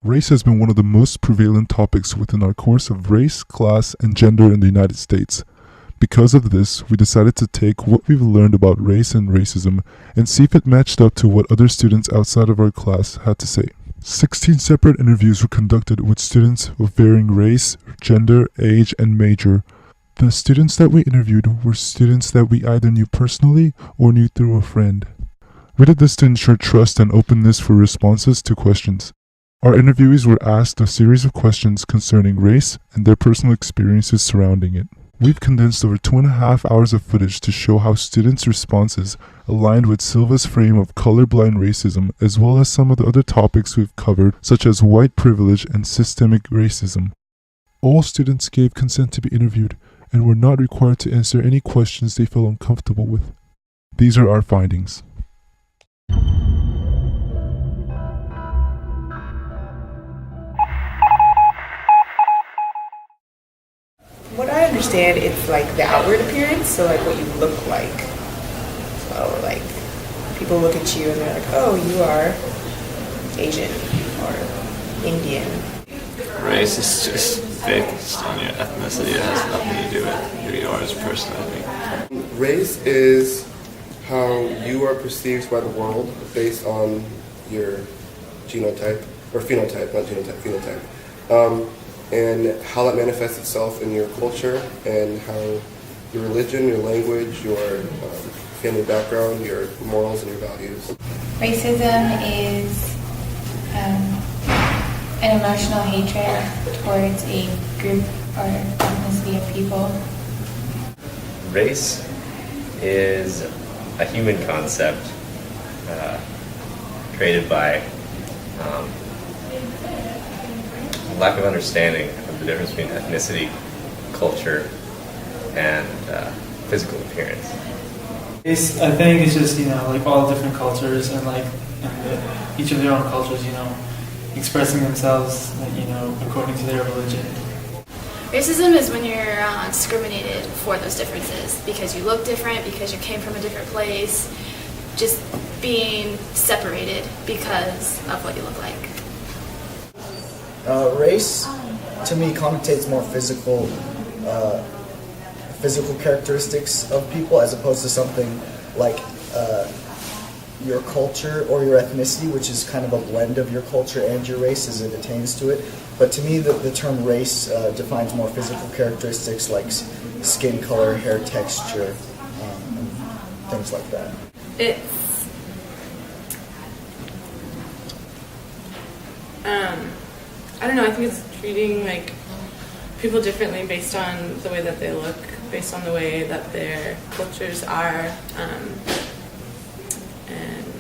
Race has been one of the most prevalent topics within our course of race, class, and gender in the United States. Because of this, we decided to take what we've learned about race and racism and see if it matched up to what other students outside of our class had to say. 16 separate interviews were conducted with students of varying race, gender, age, and major. The students that we interviewed were students that we either knew personally or knew through a friend. We did this to ensure trust and openness for responses to questions. Our interviewees were asked a series of questions concerning race and their personal experiences surrounding it. We've condensed over 2.5 hours of footage to show how students' responses aligned with Silva's frame of colorblind racism, as well as some of the other topics we've covered, such as white privilege and systemic racism. All students gave consent to be interviewed and were not required to answer any questions they felt uncomfortable with. These are our findings. What I understand, it's like the outward appearance, so like what you look like. So like people look at you and they're like, oh, you are Asian or Indian. Race is just based on your ethnicity. It has nothing to do with who you are as a person, I think. Race is how you are perceived by the world based on your genotype, or phenotype, not genotype, phenotype. And how that manifests itself in your culture and how your religion, your language, your family background, your morals, and your values. Racism is an emotional hatred towards a group or ethnicity of people. Race is a human concept created by lack of understanding of the difference between ethnicity, culture, and physical appearance. I think it's just, like all different cultures and each of their own cultures, expressing themselves, according to their religion. Racism is when you're discriminated for those differences because you look different, because you came from a different place, just being separated because of what you look like. Race, to me, connotates more physical characteristics of people as opposed to something like your culture or your ethnicity, which is kind of a blend of your culture and your race as it attains to it. But to me, the term race defines more physical characteristics like skin color, hair texture, and things like that. I don't know, I think it's treating people differently based on the way that they look, based on the way that their cultures are, and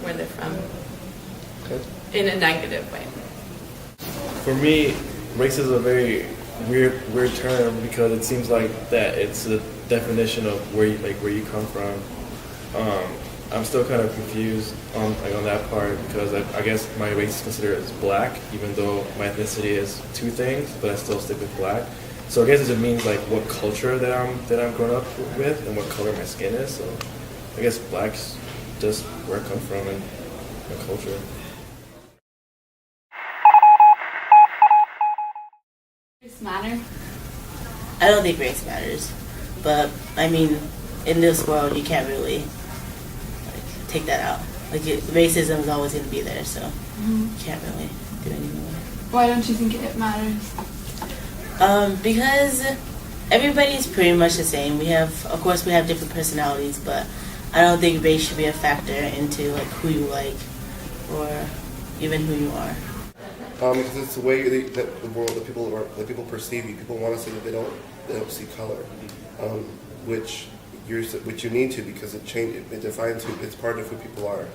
where they're from, in a negative way. For me, race is a very weird term because it seems like that it's a definition of where you come from. I'm still kind of confused on that part because I guess my race is considered as black, even though my ethnicity is two things, but I still stick with black. So I guess it just means what culture that I'm grown up with and what color my skin is. So I guess black's just where I come from and my culture. Race matter? I don't think race matters, but I mean, in this world, you can't really take that out. Racism is always going to be there, so you can't really do anything with it. Why don't you think it matters? Because everybody's pretty much the same. Of course, we have different personalities, but I don't think race should be a factor into who you like or even who you are. Because it's the way that the people perceive you. People want to say that they don't see color, which you need to, because it defines it's part of who people are,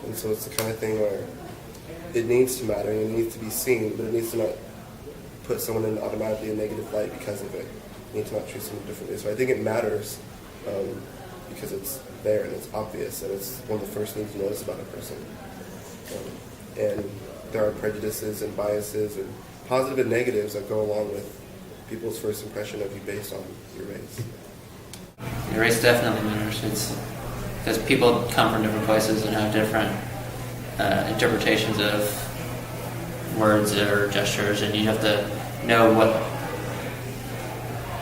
and so it's the kind of thing where it needs to matter and it needs to be seen, but it needs to not put someone in automatically a negative light because of it. You need to not treat someone differently. So I think it matters because it's there and it's obvious and it's one of the first things you notice about a person. And there are prejudices and biases and positive and negatives that go along with people's first impression of you based on your race. Your race definitely matters. It's because people come from different places and have different interpretations of words or gestures, and you have to know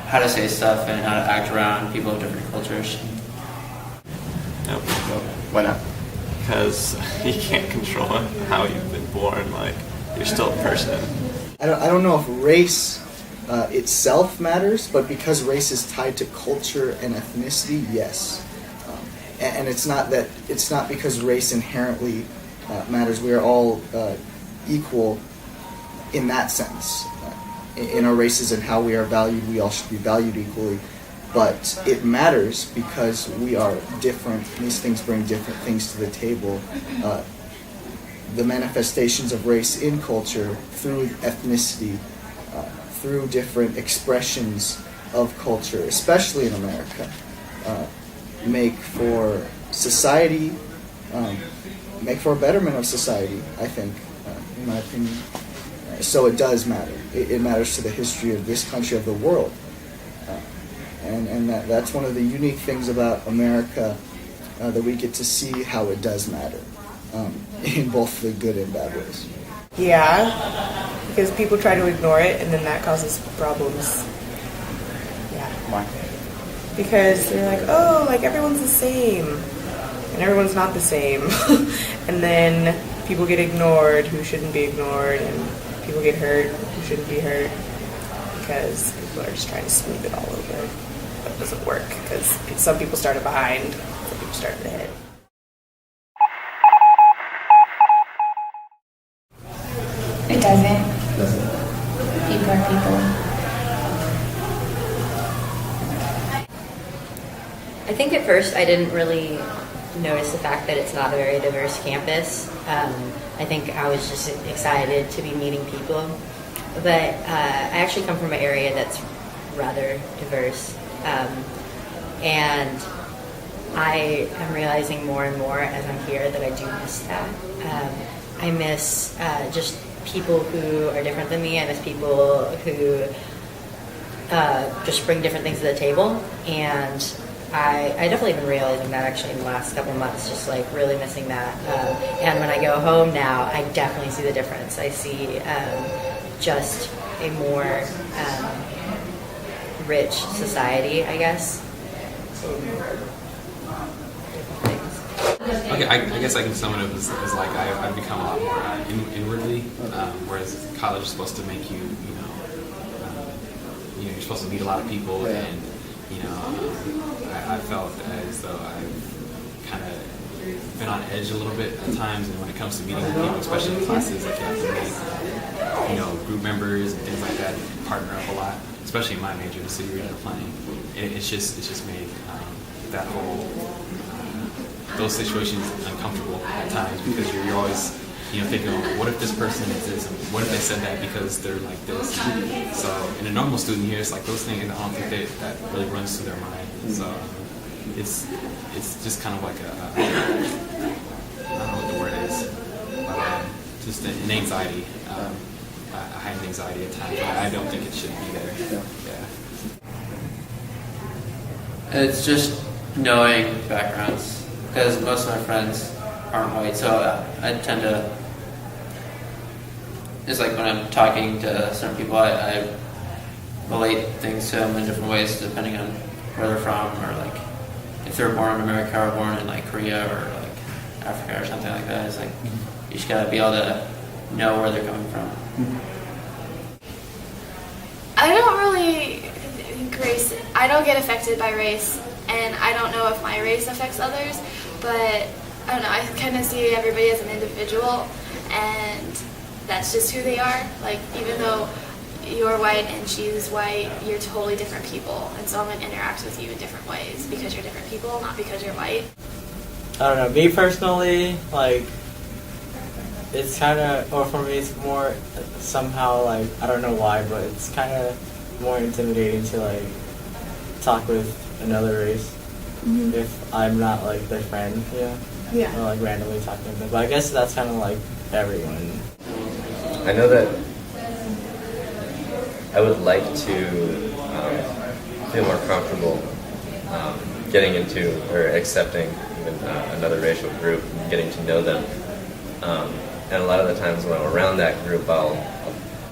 how to say stuff and how to act around people of different cultures. Nope. Why not? Because you can't control how you've been born. Like, you're still a person. I don't know if race itself matters, but because race is tied to culture and ethnicity, yes. And it's not because race inherently matters. We are all equal in that sense. In our races and how we are valued, we all should be valued equally. But it matters because we are different. These things bring different things to the table. The manifestations of race in culture, through ethnicity, through different expressions of culture, especially in America, make for society, make for a betterment of society, I think, in my opinion. So it does matter. It matters to the history of this country, of the world. And that's one of the unique things about America, that we get to see how it does matter, in both the good and bad ways. Yeah, because people try to ignore it, and then that causes problems. Yeah. Why? Because they're like, oh, like everyone's the same, and everyone's not the same. And then people get ignored who shouldn't be ignored, and people get hurt who shouldn't be hurt, because people are just trying to smooth it all over. But it doesn't work, because some people started behind, some people started ahead. It doesn't. People are people. I think at first I didn't really notice the fact that it's not a very diverse campus. I think I was just excited to be meeting people. But I actually come from an area that's rather diverse. And I am realizing more and more as I'm here that I do miss that. I miss just people who are different than me. I miss people who just bring different things to the table. And I definitely been realizing that actually in the last couple of months, just like really missing that. And when I go home now, I definitely see the difference. I see just a more rich society, I guess. Okay, I guess I can sum it up as like I've become a lot more inwardly, whereas college is supposed to make you, you're supposed to meet a lot of people, and I felt as though I've kind of been on edge a little bit at times, and when it comes to meeting with people, especially in classes, like you have to meet, group members and things like that, and partner up a lot, especially in my major, the city regional planning. It's just made that whole those situations uncomfortable at times, because you're always thinking, oh, what if this person is this, and what if they said that because they're like this. So in a normal student here, it's like those things, I don't think that really runs through their mind. So it's just kind of like I don't know what the word is, but just an anxiety, a heightened anxiety at times. I don't think it should be there. Yeah. It's just knowing backgrounds, because most of my friends aren't white, so I tend to, it's like when I'm talking to certain people, I relate things to them in different ways depending on where they're from, or like if they're born in America or born in like Korea or like Africa or something like that. It's like you just gotta be able to know where they're coming from. I don't really think race, I don't get affected by race, and I don't know if my race affects others, but I don't know, I kind of see everybody as an individual, and that's just who they are. Like, even though you're white and she's white, you're totally different people, and so I'm going to interact with you in different ways because you're different people, not because you're white. I don't know, me personally, like, it's kind of, or for me it's more somehow, like, I don't know why, but it's kind of more intimidating to, like, talk with another race if I'm not, like, their friend, or, like, randomly talking to them. But I guess that's kind of, like, everyone. I know that I would like to feel more comfortable getting into or accepting even another racial group and getting to know them. And a lot of the times when I'm around that group, I'll